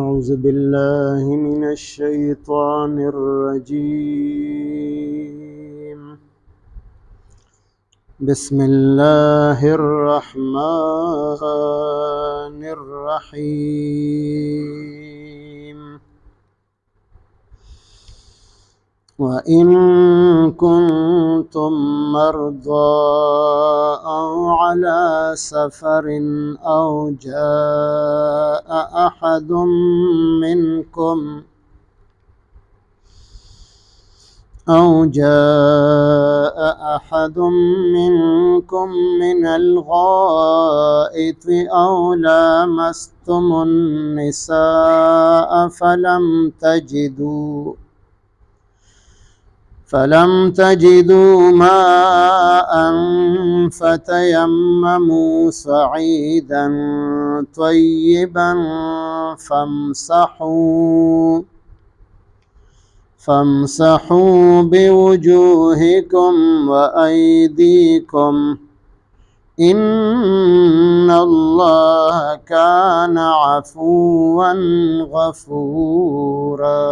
أعوذ بالله من الشيطان الرجيم. بسم الله الرحمن الرحيم. وإن كنتم مرضى أو على سفر أو جاء أحد منكم من الغائط أو لامستم النساء فلم تجدوا ماء فتيمموا صعيدا طيبا فامسحوا بوجوهكم وأيديكم إن الله كان عفوا غفورا.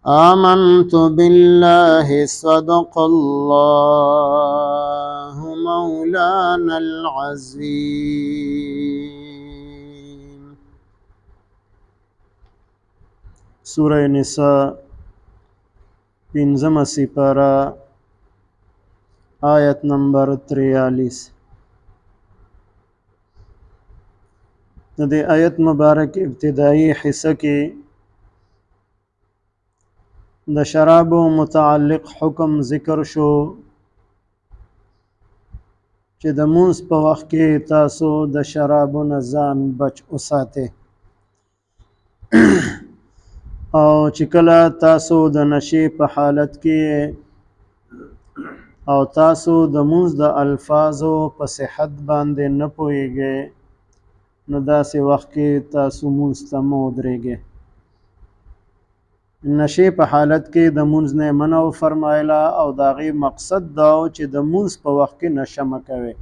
آمنت بالله صدق الله مولانا العظيم. سورة نساء پنځمه سپاره آیت نمبر 43. د دې آیت مبارک ابتدائی حصہ کې د شراب متعلق حکم ذکر شو چې د مونځ په وخت کې تاسو د شرابو نه ځان بچ وساتئ او چې کله تاسو د نشې په حالت کې او تاسو د مونځ د الفاظو په صحت باندې نه پوهیږئ نو داسې وخت کې تاسو مونځ ته مه ودرېږئ. نشې په حالت کې د مونځ نه منع فرمایله او د هغې مقصد دا و چې د مونځ په وخت کې نشه مه کوئ.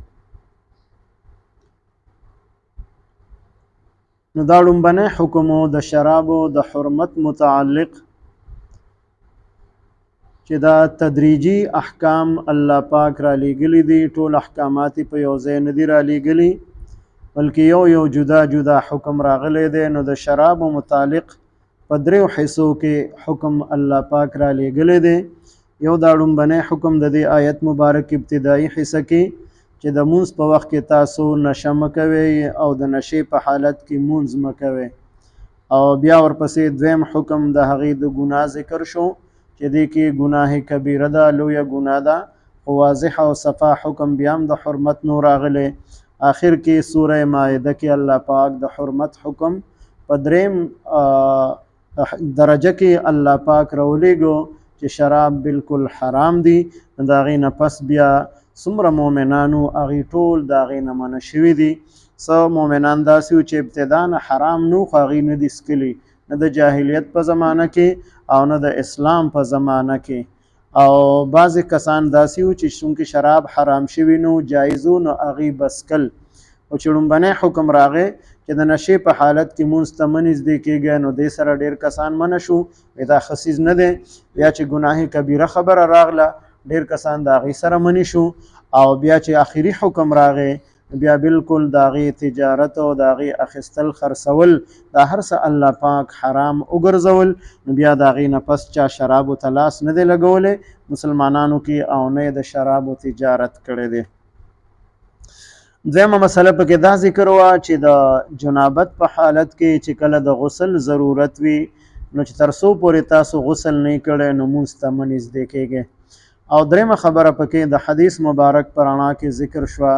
نو دا لومبنی حکم د شرابو د حرمت متعلق چې دا تدریجي احکام الله پاک را لیږلي دي. ټول احکامات په یو ځای نه دي را لیږلي بلکې یو جدا جدا حکم راغلی دی. نو د شرابو متعلق په دریو حصو کې حکم الله پاک را لیږلی دی. یو دا لومبنی حکم د دې آیت مبارک ابتدایي حصه کې چې د مونځ په وخت کې تاسو نشه مه کوئ او د نشې په حالت کې مونځ مه کوئ. او بیا ورپسې دویم حکم د هغې د ګناه ذکر شو چې دې کې ګناه کبیره ده، لویه ګناه ده، خو واضح او صفا حکم بیا هم د حرمت نو راغلی. آخر کې سوره مائده کې الله پاک د حرمت حکم په دریم درجه کې الله پاک راولیږو چې شراب بالکل حرام دي. د هغې نه پس بیا څومره مؤمنانو هغې ټول د هغې نه منع شوي دي. څه مؤمنان داسې وو چې ابتدا نه حرام نو خو هغې نه دي څکلي، نه د جاهلیت په زمانه کې او نه د اسلام په زمانه کې. او بعضې کسان داسې وو چې چونکې شراب حرام شوي نو جایز وو نو هغې به څکل. او چې لومبنی حکم راغی چې د نشې په حالت کې مونځ ته مه نږدې کېږئ نو دې سره ډېر کسان منع شو، دا ښه څیز نه دی. بیا چې ګناه کبیره خبره راغله ډېر کسان د هغې سره منع شو. او بیا چې آخري حکم راغی بیا بالکل د هغې تجارت او د هغې اخیستل خرڅول دا هر څه الله پاک حرام وګرځول. نو بیا د هغې نه پس چا شرابو ته لاس نه دی لګولی مسلمانانو کې او نه یې د شرابو تجارت کړی دی. دویمه مسله پکې دا ذکر وه چې د جنابت په حالت کې چې کله د غسل ضرورت وي نو چې تر څو پورې تاسو غسل نه کړی نو مونځ ته مه نږدې کېږئ. او دریمه خبره پکې د حدیث مبارک په رڼا کې ذکر شوه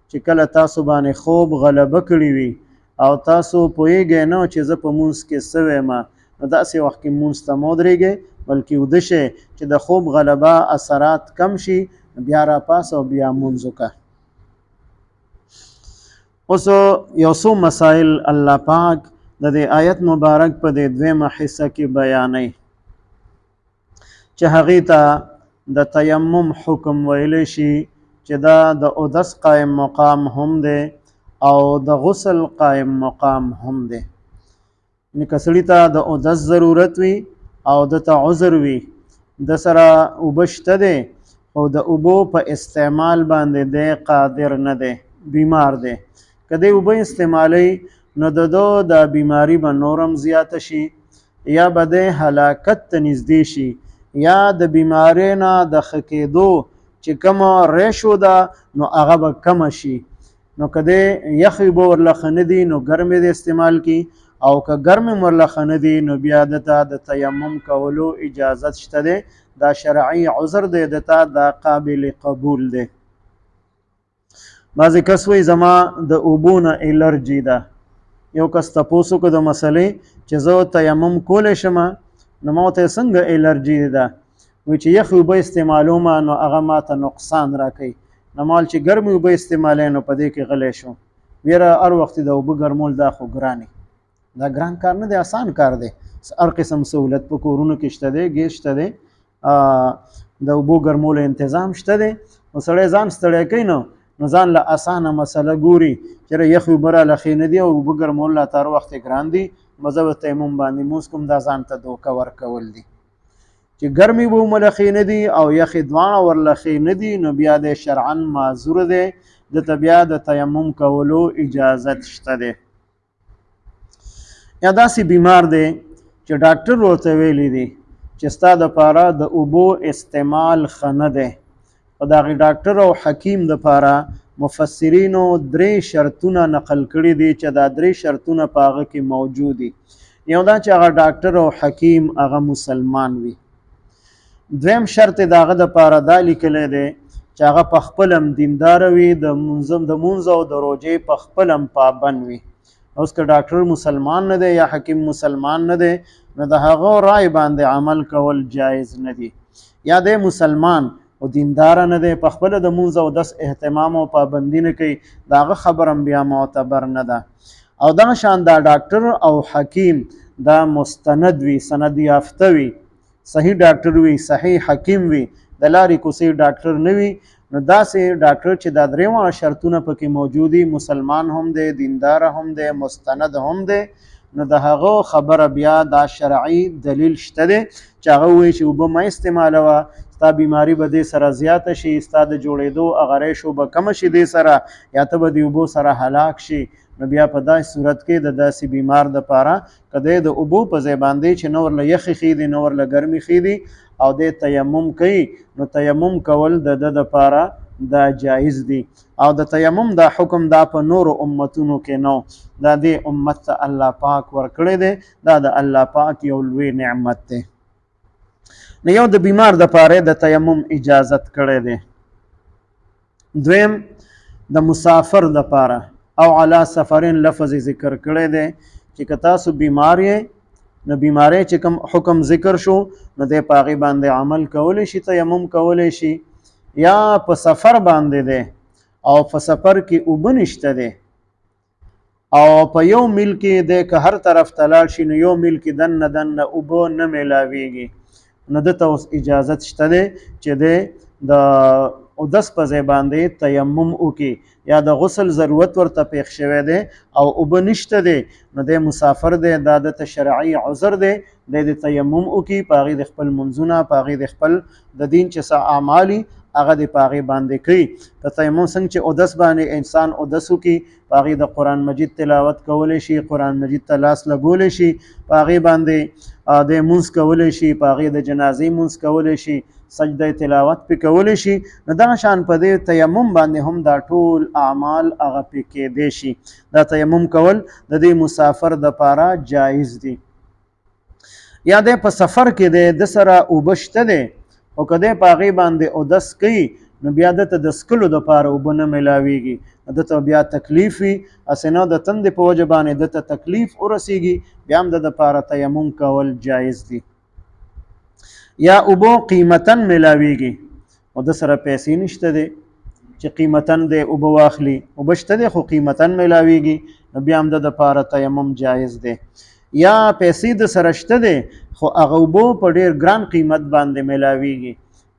چې کله تاسو باندې خوب غلبه کړي وي او تاسو پوهیږئ نه چې زه په مونځ کې څه ویمه نو داسې وخت کې مونځ ته مه ودرېږئ بلکې ویده شئ چې د خوب غلبه اثرات کم شي بیا راپاڅه او بیا مونځ وکړه. اوس یو څو مسائل الله پاک د دې آیت مبارک په دې دویمه حصه کې بیانوي چې هغې ته د تیمم حکم ویلی شي چې دا د اودس قائم مقام هم دی او د غسل قائم مقام هم دی. نو کسړی ته د اودس ضرورت وي او د ته عذر وي، د سره اوبه شته دی او د اوبو په استعمال باندې دی قادر نه دی، بیمار دی. که دی اوبه استعمالی نو د بیماری به نورم زیاته شي، یا به دی هلاکت ته نږدې شي، یا د بیماری نه د ښه کېدو چې کومه ریشو ده نو هغه به کمه شي. نو که دی یخې اوبه ورله ښه نه دي نو ګرمې د استعمال کی، او که ګرمې ورله ښه نه دي نو بیا دته د تیمم کولو اجازت شته دی، دا شرعي عذر دی، دته دا قابل قبول دی. بعضې کس وایي زما د اوبو نه الرجي ده. یو کس تپوس وکړو د مسلې چې زه تیمم کولی شم، نو ما ورته څنګه الرجي ده؟ وایي چې یخې اوبه استعمالوم نو هغه ماته نقصان راکوي. نو ما چې ګرمې اوبه استعمالی نو په دې کې غلی شو. ویره هر وخت د اوبه ګرمول دا خو ګرانې، دا ګران کار نه دی، آسان کار دی. هر قسم سهولت په کورونو کې شته دی، ګیس شته دی، د اوبو ګرمولو انتظام شته دی. نو سړی ځان ستړی کوي نو ځان له اسانه مسله ګوري چې یخې اوبه راله ښې نه دي او اوبه ګرمول راته هر وخت ګران دي، مزه به تیمم باندې مونځ کوم، دا ځان ته دوکه ورکول دي. چې ګرمې به هم له ښې نه دي او یخې دواړه ورله ښې نه دي نو بیا د شرعا معذور دی، دته بیا د تیمم کولو اجازت شته دی. یا داسې بیمار دی چې ډاکټر ورته ویلی دی چې ستا دپاره د اوبو استعمال ښه نه دی، او د هغې ډاکټر او حکیم دپاره مفسرینو 3 شرطونه نقل کړي دي چې دا 3 شرطونه په هغه کې موجود دي. یو دا چې هغه ډاکټر او حکیم هغه مسلمان وي. دویم شرط د هغه دپاره دا لیکلی دی چې هغه په خپل هم دینداره وي، د مونځ او د روژې په خپل هم پابند وي. اوس که ډاکټر مسلمان نه دی یا حکیم مسلمان نه دی نو د هغه رای باندې عمل کول جایز نه دي. یا دی مسلمان او دینداره نه دی، په خپله د مونځ او دس اهتمام او پابندي نه کوي، د هغه خبر هم بیا معتبر نه ده. او دغه شان دا ډاکټر او حکیم دا مستند وي، سند یافته وي، صحیح ډاکټر وي، صحیح حکیم وي، د لارې کوسې ډاکټر نه وي. نو داسې ډاکټر چې دا 3 شرطونه پکې موجود دي، مسلمان هم دی، دینداره هم دی، مستند هم دی، نو د هغه خبره بیا دا شرعي دلیل شته دی چې هغه وایي چې اوبه مه استعمالوه، ستا بیماری به دې سره زیاته شي، ستا د جوړېدو هغه ریشو به کمه شي دې سره، یا ته به د اوبو سره هلاک شي. نو بیا په داسې صورت کې د داسې بیمار دپاره که دی د اوبو په ځای باندې چې نه ورله یخې ښې دي نه ورله ګرمې ښې دي او دی تیمم کوي، نو تیمم کول د ده دپاره دا جایز دي. او د تیمم دا حکم دا په نورو امتونو کې نو، دا دې امت ته الله پاک ورکړی دی، دا د الله پاک یو لوی نعمت دی. نو یو د بیمار دپاره د تیمم اجازت کړی دی. دویم د مسافر دپاره او علی سفرین لفظ ذکر کړی دی چې که تاسو بیمار یې نو بیماری چې کوم حکم ذکر شو نو دی په هغې باندې عمل کولی شي، تیمم کولی شي. یا په سفر باندې دی او په سفر کې اوبه نشته دی او په یو میل کې دی که هر طرف ته لاړ شي نو یو میل کې دننه اوبه نه میلاویږي، نو دته اوس اجازت شته دی چې دی د اودس په ځای باندې تیمم وکړي، یا د غسل ضرورت ورته پیښ شوی دی او اوبه نشته دی نو دی مسافر دی، دا دته شرعي عذر دی، دی د تیمم وکړي، په هغې د خپل منځونه، په هغې د خپل د دین چې څه اعمال هغه د په هغې باندې کوي. په تیمم څنګه چې اودس باندې انسان اودس وکړي، په هغې د قرآن مجید تلاوت کولی شي، قرآن مجید ته لاس لګولی شي، په هغې باندې د مونځ کولی شي، په هغې د جنازې مونځ کولی شي، سجده تلاوت پې کولی شي. نو دغه شان په دې تیمم باندې هم دا ټول اعمال هغه پې کېدی شي. دا تیمم کول د دې مسافر دپاره جایز دي. یا دی په سفر کې دی د سره اوبه شته دی او که دی په هغې باندې اودس کوي نو بیا دته د څکلو دپاره اوبه نه میلاویږي، دته بیا تکلیف وي، هسې نه د تندې په وجه باندې دته تکلیف ورسیږي، بیا هم د دپاره تیمم کول جایز دي. یا اوبو قیمتن میلاویږي او د سره پیسې نشته دی چې قیمتن دی اوبه واخلي، اوبه شته دی خو قیمتن میلاویږي نو بیا هم د دپاره تیمم جایز دی. یا پیسې د سره شته دی خو هغه اوبه په ډېر ګران قیمت باندې میلاویږي،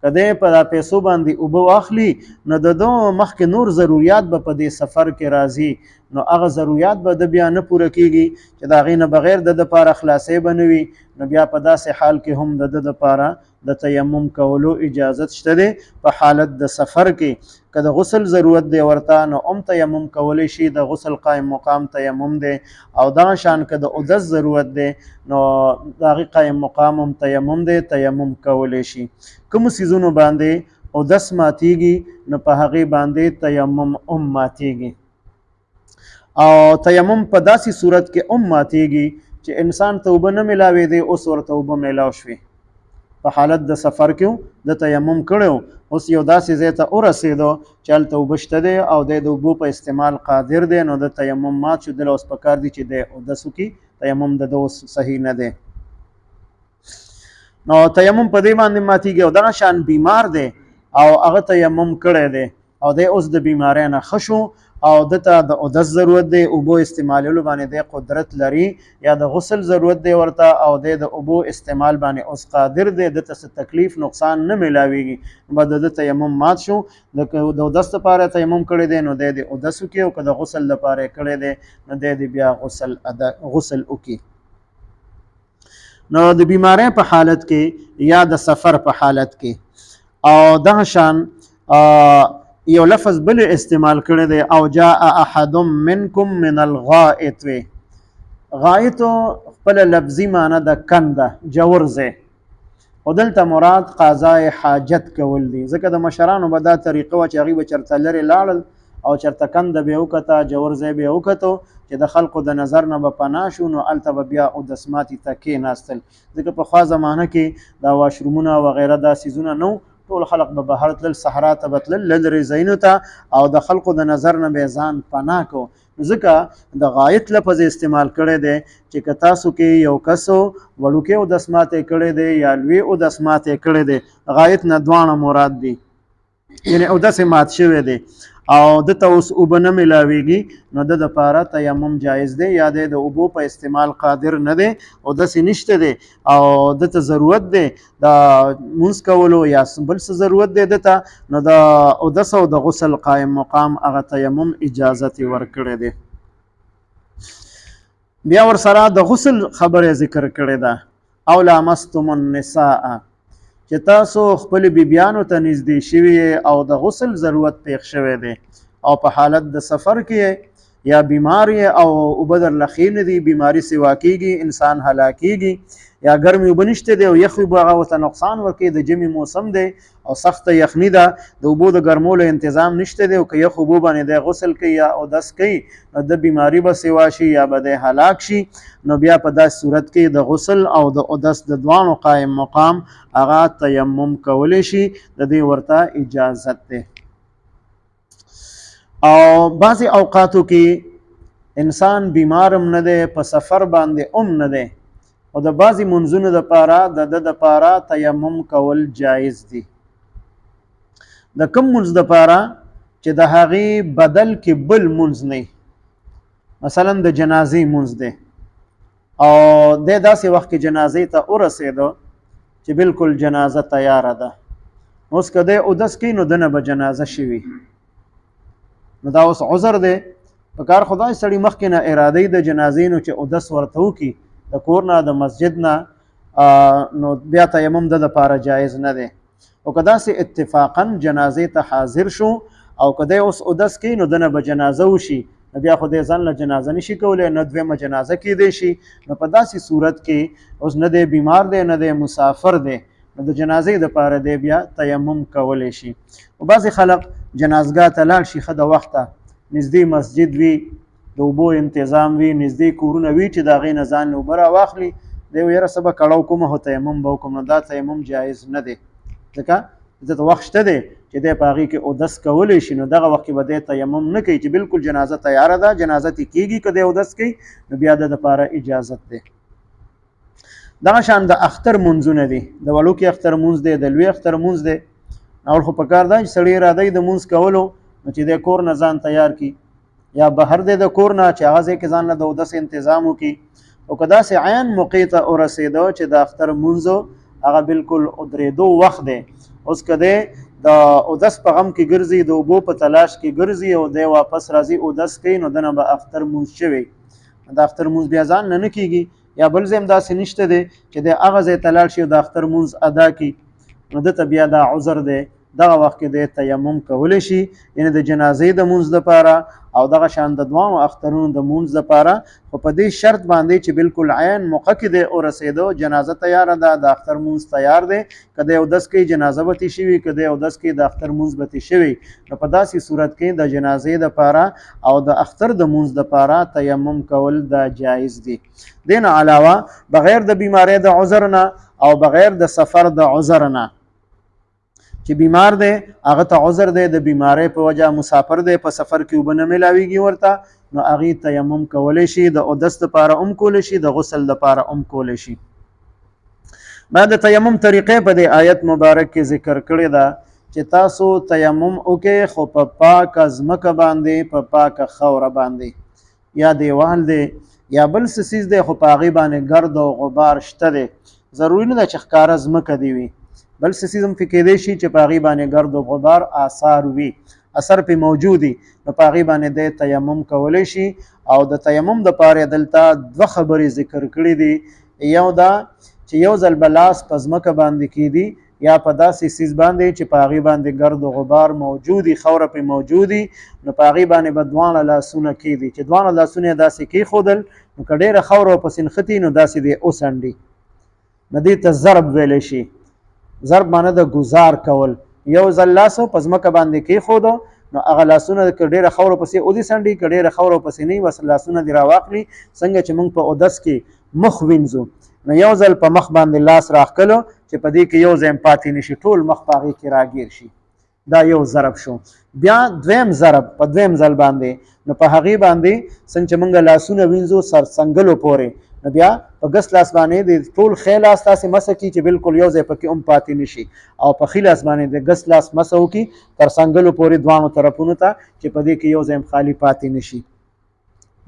کده په دا پیسو باندې اوبه واخلي نو د دو مخکې نور ضرورت به په دې سفر کې راځي نو هغه ضرورت به د بیا نه پوره کیږي چې د هغې نه بغیر د لپاره خلاصې به نه وي نو بیا په داسې حال کې هم د لپاره د تیمم کولو اجازت شته دی په حالت د سفر کې که د غسل ضرورت دی ورته نو تیمم کولی شي د غسل قائم مقام تیمم دی او دغه شان که د اودس ضرورت دی نو د هغې قائم مقام هم تیمم دی تیمم کولی شي کومو څیزونو باندې اودس ماتیږي نو په هغې باندې تیمم هم ماتیږي او تیمم په داسې صورت کې هم ماتیږي چې انسان ته اوبه نه میلاوېدې اوس ورته اوبه میلاو شوې په حالت د سفر کې د تیمم کړی اوس یو داسې ځای ته ورسېدو چې هلته اوبه شته دی او دی د اوبو په استعمال قادر دی نو د تیمم مات شو دله اوس پکار دی چې دی اودس وکړي تیمم د ده اوس صحیح نه دی نو تیمم په دې باندې ماتیږي او دغه شان بیمار دی او هغه تیمم کړی دی او دی اوس د بیمارۍ نه ښه شو او دته د اودس ضرورت دی اوبو استعمالولو باندې دی قدرت لري یا د غسل ضرورت دی ورته او دی د اوبو استعمال باندې اوس قادر دی دته څه تکلیف نقصان نه میلاویږي نو د تیمم مات شو د اودس لپاره تیمم کړی دی نو دی د اودس وکړي او که د غسل لپاره کړی دی نو دی بیا غسل وکړي نو د بیماری په حالت کې یا د سفر په حالت کې او دغه شان یو لفظ بل استعمال کړی دی او جاء احد منکم من الغائط وی غائط خپل لفظي معنی د کنده جوور ځای او دلته مراد قضای حاجت کول دي ځکه د مشرانو به دا طریقه وه چې هغوی به چېرته لرې لاړل او چېرته کنده به یې وکته جوور ځای به یې وکتو چې د خلقو د نظر نه به پناه شو نو هلته به بیا اودس ماتي ته کېناستل ځکه پخوا زمانه کې دا واشرومونه وغیره دا څیزونه نه ټول خلق به بهر تلل صحرا ته به تلل لرې ځایونو ته او د خلقو د نظر نه به ځان پناه کو ځکه د غایط لفظ استعمال کړی دی چې که تاسو کې یو کس وړوکی اودس ماتی کړی دی یا لوی اودس ماتی کړی دی غایط نه دواړه مراد دي یعنی اودس مات شوی دی او دته اوس اوبه نه میلاویږي نو د دپاره تیمم جایز دی یا دی د اوبو په استعمال قادر نه دی اودس یې نشته دی او دته ضرورت دی د مونځ کولو یا بل څه ضرورت دی دته نو د اودس او د غسل قایم مقام هغه تیمم اجازت یې ورکړی دی بیا ورسره د غسل خبره ذکر کړې ده او لامستم النساء چې تاسو خپل بیبیانو ته نږدې شوي او د غسل ضرورت پیښ شوی دی او په حالت د سفر کې یا بیمار او اوبه درله ښې نه دي بیماري سوا کېږي انسان هلاکېږي یا ګرمې اوبه نشته دی او یخ اوبه هغه ورته نقصان ورکوي د ژمي موسم دی او سخته یخني ده د اوبو د ګرمولو انتظام نشته دی او که یخ اوبو باندې دی غسل کوي یا اودس کوي نو د بیماري به سوا شي یا به دی هلاک شي نو بیا په داسې صورت کې د غسل او د اودس د دواړو قایم مقام هغه تیمم کولی شي د دې ورته اجازت دی او بعضې اوقاتو کې انسان بیمار هم نه دی په سفر باندې هم نه دی او د بعضې منځونو دپاره د ده دپاره تیمم کول جایز دي د کوم منځ دپاره چې د هغې بدل کې بل منځ نه مثلا د جنازې منځ دی او دی داسې وخت کې جنازې ته ورسېدو چې بلکل جنازه تیاره ده اوس که دی اودس کوي نو دنه به جنازه شوي نو دا اوس عذر دی په کار خدای سړي مخکې نه ارادې د جنازې نو چې اودس ورته وکړي د کور نه د مسجد نه نو بیا تیمم د دپاره جایز نه دی او که داسې اتفاقا جنازې ته حاضر شو او که دی اوس اودس کوي نو دنه به جنازه وشي نو بیا خو دی ځان له جنازه نشي کولی نه دویمه جنازه کیدی شي نو په داسې صورت کې اوس نه دی بیمار دی نه دی مسافر دی نو د جنازې دپاره دی بیا تیمم کولی شي او بعضې خلق جنازګاه ته لاړ شي ښه د وخته نږدې مسجد وي د اوبو انتظام وي نږدې کورونه وي چې د هغې نه ځان اوبه راواخلي دی یاره څه به کړو کومه خو تیمم به وکړم نو دا تیمم جایز نه دی ځکه دلته وخت شته دی چې دی په هغې کې اودس کولی شي نو دغه وخت کې به دی تیمم نه کوي چې بلکل جنازه تیاره ده جنازه ترې کېږي که دی اودس کوي نو بیا د دپاره اجازت دی دغه شان د اختر منځونه دي د وړوکي اختر منځ دی د لوی اختر منځ دی اول خو پکار ده چې سړی اراده د منځ کولو نو چې دی کور نه ځان تیار کړي یا بهر دی د کور نه چې هغه ځای کې ځان له د اودس انتظام وکړي او که داسې عین موقع ته ورسېدو چې د اختر منځ هغه بلکل ادرېدو وخت دی اوس کده د اودس په غم کې ګرځي د اوبو په تلاش کې ګرځي او دی واپس راځي اودس کوي نو دنه به اختر مونځ شوی د اختر مونځ بیا ځان نه کیږي یا بل ځای داسې نشته دی چې د هغه ځای ته لاړ شي د اختر مونځ ادا کړي نو دته بیا دا عذر دی دغه وخت کې د تیمم کولی شي یعنی د جنازې د مونځ دپاره او دغه شان د دوانو اخترونو د مونځ دپاره خو په دې شرط باندې چې بالکل عین موقع کې دی ورسېدو جنازه تیاره ده د اختر مونځ تیار دی که دی اودس کوي جنازه به تې شوي که دی اودس کوي د اختر مونځ به تې شوي نو په داسې صورت کې د جنازې دپاره او د اختر د مونځ دپاره تیمم کول دا جایز دي دین علاوه بغیر د بیماری د عذر نه او بغیر د سفر د عذر نه چې بیمار دی هغه ته عذر دی د بیماری په وجه مسافر دی په سفر کې اوبه نه میلاویږي ورته نو هغې تیمم کولی شي د اودس دپاره هم کولی شي د غسل دپاره هم کولی شي ما د تیمم طریقې په دې آیت مبارک کې ذکر کړې ده چې تاسو تیمم وکړئ خو په پاکه ځمکه باندې په پاکه خاوره باندې یا دیوال دی یا بل څه څیز دی خو په هغې باندې ګرد او غبار شته دی ضروري نه ده چې ښکاره ځمکه دې وي بل څه څیز هم پکې کیدی شي چې په هغې باندې ګرد او غبار آثار وي اثر پې موجود وي نو په هغې باندې دی تیمم کولی شي او د تیمم دپاره دلته دوه خبرې ذکر کړي دي یو دا چې یو ځل به لاس په ځمکه باندې کیدي یا په داسې څیز باندې چې په هغې باندې ګرد او غبار موجود وي خوره پې موجود وي نو په هغې باندې به دواړه لاسونه کیدي چې دواړه لاسونه یې داسې کیښودل نو که ډېره خاوره ورپسې نښتي نو داسې دی وڅنډي نو دې ته ضرب ویلی شي ضرب معنی د گزار کول یو ځل لاس په ځمکه باندې کیښودو نو هغه لاسونه که ډېره خاوره پسې ودې څنډي که ډېره خاوره پسې نه وي بس لاسونه دې راواخلي څنګه چې موږ په اودس کې مخ وینځو نو یو ځل په مخ باندې لاس راښکلو چې په دې کې یو ځای پاتې نشي ټول مخ په هغې کې راګیر شي دا یو ضرب شو بیا دویم ضرب په دویم ځل باندې نو په هغې باندې څنګه چې موږ لاسونه وینځو سر څنګلو پورې نو بیا په ګس لاس باندې د ټول ښی لاس تاسې مسه کړي چې بالکل یو ځای پکې هم پاتې نشي او په ښي لاس باندې د ګس لاس مسه وکړي تر څنګلو پورې دوانو طرفونو ته چې په دې کې یو ځای هم خالي پاتې نشي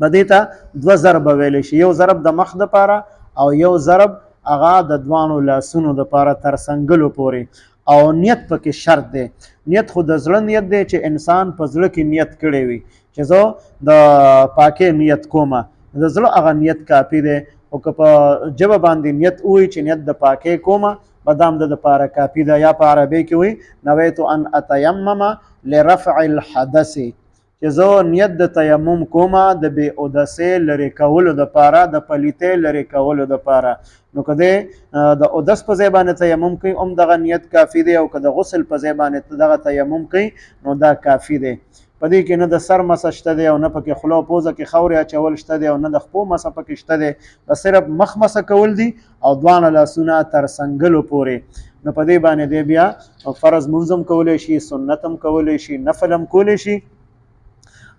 نو دې ته دوه ضربه ویلی شي یو ضرب د مخ دپاره او یو ضرب هغه د دوانو لاسونو دپاره تر څنګلو پورې او نیت پکې شرط دی نیت خو د زړه نیت دی چې انسان په زړه کې نیت کړی وي چې زه د پاکۍ نیت کومه د زړه هغه نیت کافي دی او که په ژبه باندې نیت ووایي چې نیت د پاکۍ کومه به دا هم د دپاره کافي ده یا په عربۍ کې وایي نویت ان اتیمم لرفع الحدث چې زه نیت د تیمم کومه د بې اودسۍ لرې کولو دپاره د پلیتۍ لرې کولو دپاره نو که دی د اودس په ځای باندې تیمم کوي هم دغه نیت کافي دی او که د غسل په ځای باندې دغه تیمم کوي نو دا کافي دی په دې کې نه د سر مسه شته دی او نه پکې خوله او پوزه کې خاورې اچول شته دی او نه د خپو مسه پکې شته دی بس صرف مخ مسه کول دي او دوانه لاسونه تر څنګلو پورې نو په دې باندې دی بیا فرض مونځ هم کولی شي سنت هم کولی شي نفل هم کولی شي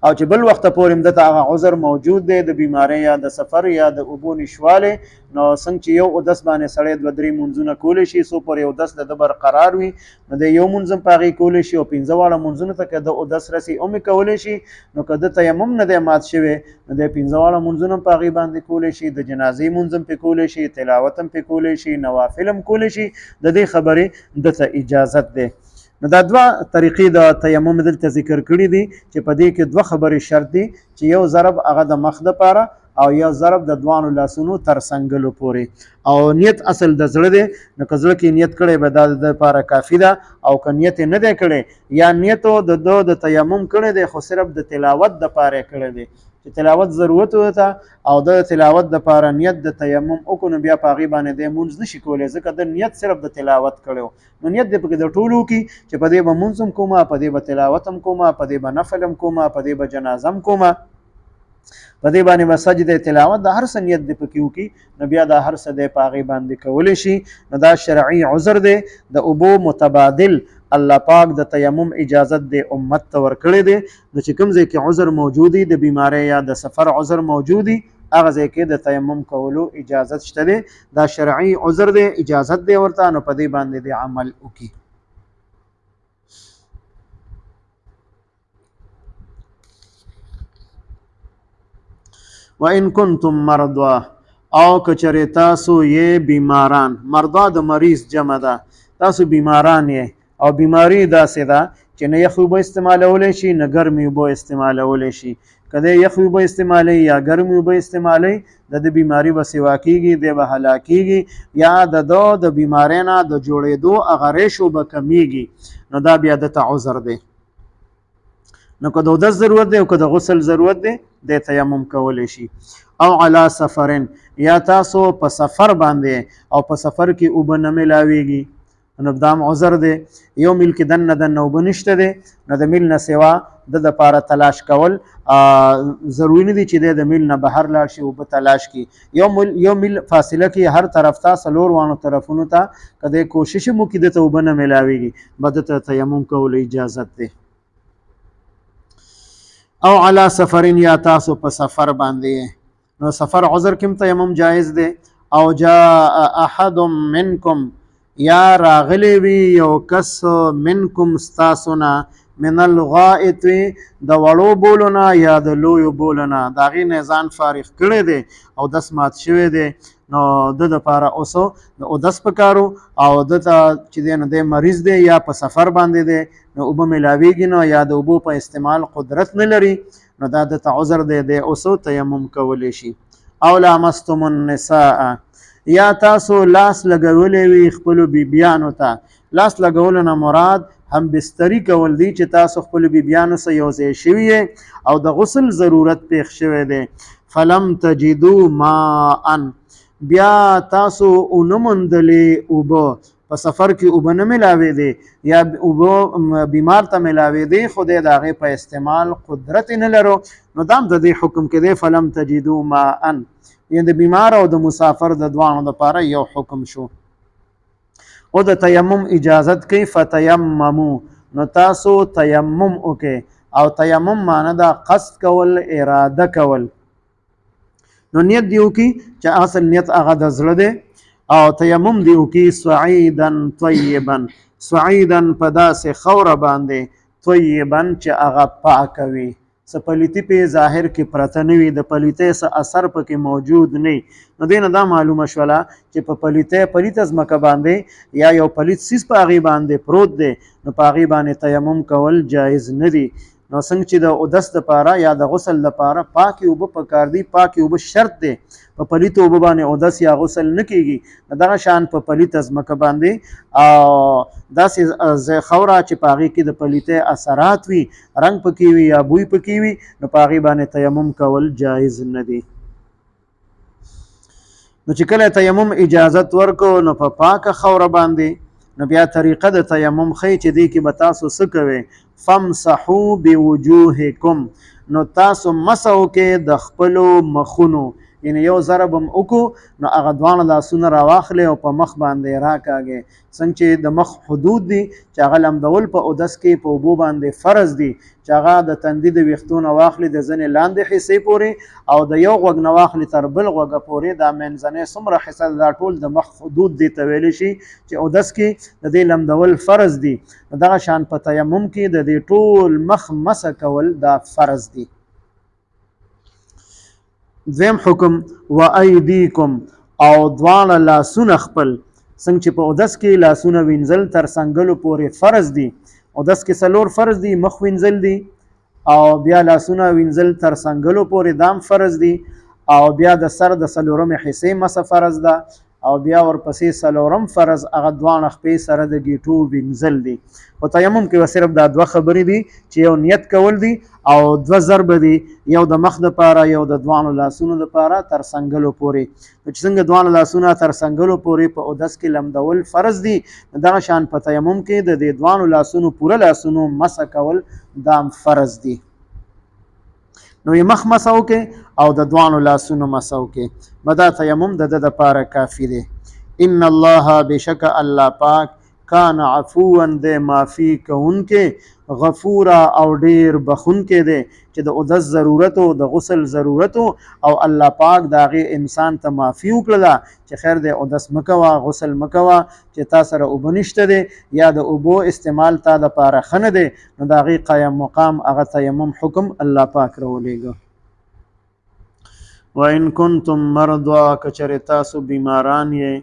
او چې بل وخت پورې دته هغه عذر موجود دی د بیماری یا د سفر یا د اوبو نشوالی نو څنګه چې یو اودس باندې سړی دوه درې مونځونه کولی شي څو پورې اودس د ده برقرار وي نو د یو مونځ هم په هغې کولی شي او پنځه واړه مونځونو ته که د اودس رسي هم یې کولی شي نو که د تیمم نه دی مات شوی نو د پنځه واړه مونځونه هم په هغې باندې کولی شي د جنازې مونځ هم پې کولی شي تلاوت هم پې کولی شي نوافل هم کولی شي د دې خبرې دته اجازت دی نو دا دوه طریقې د تیمم دلته ذکر کړي دي چې په دې کې دوه خبرې شرط دي چې یو ضرب هغه د مخ دپاره او یو ضرب د دوانو لاسونو تر څنګلو پورې او نیت اصل د زړه دی نو که زړه کې نیت کړی به دا د دپاره کافي ده او که نیت یې نه دی کړی یا نیت د ده د تیمم کړی دی خو صرف د تلاوت دپاره یې کړی دی چې تلاوت ضرورت ورته او د تلاوت دپاره نیت د تیمم وکړو نو بیا په هغې باندې دی مونځ نشي کولی ځکه د نیت صرف د تلاوت کړی نو نیت دی پکې د ټولو وکړي چې په دې به مونځ هم کومه په دې به تلاوت هم کومه په دې به نفل هم کومه په دې به جنازه هم کومه په دې باندې به سجدې تلاوت د هر څه نیت دی پکې وکړي نو بیا دا هر څه دی په هغې باندې کولی شي نو دا شرعي عذر دی د اوبو متبادل الله پاک د تیمم اجازت دی امت ته ورکړی دی نو چې کوم ځای کې عذر موجود وي د بیماری یا د سفر عذر موجود وي هغه ځای کې د تیمم کولو اجازت شته دی دا شرعي عذر دی اجازت دی ورته نو په دې باندې دی عمل وکړي وَإِن كُنتُم مَرْضَىٰ او کچری تاسو یې بیماران مرضا د مریض جمع ده تاسو بیماران یې او بیماری داسې ده چې نه یخ اوبه استعمالولی شي نه ګرمې اوبه استعمالولی شي. که دی یخ اوبه استعمالوي یا ګرمې اوبه استعمالوي د د بیماري به سوا کېږي، دی به هلاکېږي یا د بیمارۍ نه د جوړېدو هغه ریشو به کمیږي. نو دا بیا دته عذر دی. نو که د اودس ضرورت دی او که د غسل ضرورت دی د تیمم کولی شي. او علی سفرن یا تاسو په سفر باندې او په سفر کې اوبه نه میلاویږي نو دام عذر دی. یو میل کې دنه اوبه نشته دی نو د میل نه سوا د دپاره تلاش کول ضروري نه دی چې د میل نه بهر لاړ شي اوبه تلاش کړي. یو میل فاصله کې هر طرف ته څلور وانو طرفونو ته که دی کوشش هم وکړي دته اوبه نه میلاویږي به دته تیمم کولو اجازت دی. او علی سفرین یا تاسو په سفر باندې نو سفر عذر کې تیمم جایز دی. او جاء احد منکم یا راغلی وي یو کس منکم ستاسونه من الغائط د وړو بولونه یا د لویو بولونه د هغې نه ځان فارغ کړی دی او دس مات شوی دی نو د دپاره اوس د اودس پکارو او دته چې دی نو دی مریض دی یا په سفر باندې دی نو اوبه میلاویږي نو یا د اوبو په استعمال قدرت نه لري نو دا دته عذر دی دی اوس تیمم کولی شي. او لامستم النساء یا تاسو لاس لګولی وي خپلو بیبیانو ته. لاس لګولو نه مراد هم بستری کول دی چې تاسو خپلو بیبیانو سره یو ځای شوي او د غسل ضرورت پیښ شوی دی. فلم تجدو ماء بیا تاسو ونه موندلې اوبه په سفر کې اوبه نه میلاوېدې یا اوبه بیمار ته میلاوېدې خو دی د هغې په استعمال قدرت نه لرو نو دا هم د دې حکم کې دی فلم تجدو ماء یعنې د بیمار او د مسافر د دواړو دپاره یو حکم شو. او د تیمم اجازت کوي فتیممو نو تاسو تیمم وکړئ او تیمم معنی دا قصد کول اراده کول. نو نیت دی وکړي چې اصل نیت هغه د زړه دی او تیمم دی وکړي صعیدن طیبا صعیدن په داسې خوره باندې طیبا چې هغه پاکه وي څه پلیتي پې ظاهر کې پرته نه وي د پلیتۍ څه اثر پکې موجود نه. نو دې نه دا معلومه شوله چې په پلیته ځمکه باندې یا یو پلیت څیز په هغې باندې پروت دی نو په هغې باندې تیمم کول جایز نه دي. نو څنګه چې د اودس دپاره یا د غسل دپاره پاکې اوبه پکار دي پاکې اوبه شرط دی په پلیتو اوبه باندې اودس یا غسل نه کیږي نو دغه شان په پلیته ځمکه باندې او داسې خوره چې په هغې کې د پلیتۍ اثرات وي رنګ پکې وي یا بوی پکې وي نو په هغې باندې تیمم کول جایز نه دي. نو چې کله تیمم اجازت ورکو نو په پاکه خوره باندې نو بیا طریقه د تیمم ښیي چې دې کې به تاسو څه کوئ فامسحو بوجوهکم نو تاسو مسح وکړئ د خپلو مخونو یعنی یو ضرب هم وکړو نو هغه دواړه لاسونه راواخلئ او په مخ باندې راکاږئ څنګه چې د مخ حدود دي چې هغه لمدول په اودس کې په اوبو باندې فرض دي چې هغه د تندي د ویښتو نه واخلي د ځنې لاندې حصې پورې او د یو غوږ نه واخلي تر بل غوږه پورې دا منځنۍ څومره حصه دا ټول د مخ حدود دي ته ویلی شي چې اودس کې د دې لمدول فرض دي. دغه شان په تیمم کې د دې ټول مخ مسح کول دا فرض دي. دویم حکم و ایدیکم او دواړه لاسونه خپل څنګه چې په اودس کې لاسونه وینځل تر څنګلو پورې فرض دي. اودس کې څلور فرض دي مخ وینځل دي او بیا لاسونه وینځل تر څنګلو پورې دام فرض دي او بیا د سر د څلورمې حصې مسح فرض ده او بیا ورپسې څلورم فرض هغه دواړه خپې سره د ګیټو وینځل دي. په تیمم کې صرف دا دوه خبرې دي چې یو نیت کول دي او دوه ضرب دي یو د مخ دپاره یو د دواړو لاسونو دپاره تر څنګلو پورې. نو چې څنګه دواړه لاسونه تر څنګلو پورې په اودس کې لمدول فرض دي دغه شان په تیمم کې د دې دواړو لاسونو پوره لاسونو مسح کول دام فرض دي. نو یې مخ مسح وکړئ او د دواړو لاسونو مسح وکړئ به دا تیمم د ده دپاره کافي دی. ان الله بشک الله پاک کان عفوا دی معافي کوونکې غفورا او ډیر بخونکې دی چې د اودس ضرورت او د غسل ضرورت او الله پاک د هغې انسان ته معافي وکړله چې خیر دی اودس مکوه غسل مکوه چې تا سره اوبه نشته دی یا د اوبو استعمال تا دپاره ښه نه دی نو د هغې قایم مقام هغه تیمم حکم الله پاک راولېږه. وان کنتم مرضا که چېرې تاسو بیماران یې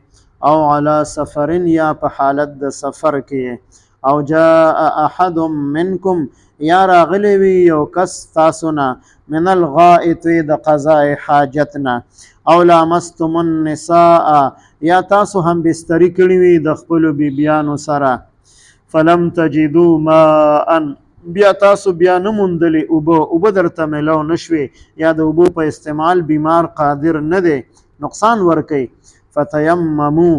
او علی سفرین یا په حالت د سفر کې او جاء احد منکم یا راغلی وي یو کس تاسو نه من الغائط د قضاء حاجتنا او لامستم النساء یا تاسو هم بستری کړی وي د خپلو بیبیانو سره فلم تجدوا ماء بیا تاسو بیا نه موندلې اوبه درته میلو نشوې یا د اوبو په استعمال بیمار قادر نه دی نقصان ورکوي فتیممو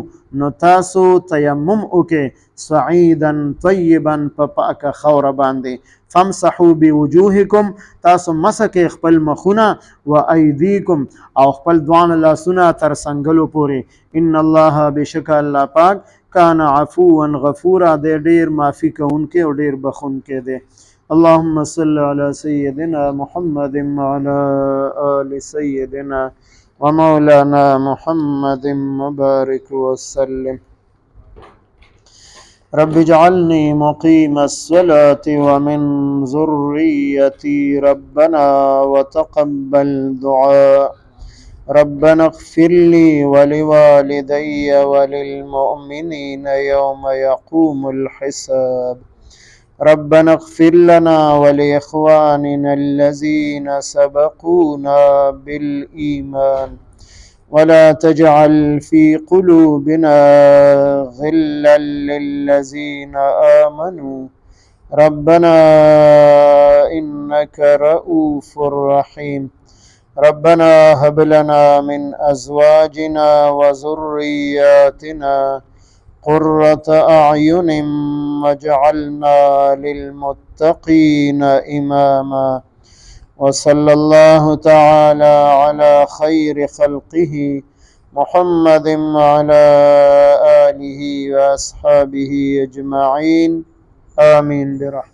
نو تاسو تیمم وکې صعیدا طیبا په پاکه خوره باندې فامسحوا بوجوهکم تاسو مسکې خپل مخونه و ایدیکم او خپل دوانه لاسونه تر سنګلو پورې ان الله بشک الله پاک کان عفوا غفورا دې ډیر معافي کوونکی او ډیر بخښونکی دی اللهم صل على سيدنا محمد وعلى آل سيدنا ومولانا محمد مبارك وسلم رب اجعلني مقيم الصلاة ومن ذريتي ربنا وتقبل دعاء ربنا اغفر لي ولوالدي وللمؤمنين يوم يقوم الحساب ربنا اغفر لنا ولإخواننا الذين سبقونا بالإيمان ولا تجعل في قلوبنا غلا للذين آمنوا ربنا إنك رؤوف رحيم ربنا هب لنا من أزواجنا وذرياتنا قرة أعين واجعلنا للمتقين إماما وصلى الله تعالى على خير خلقه محمد وعلى آله وأصحابه أجمعين آمين برحمته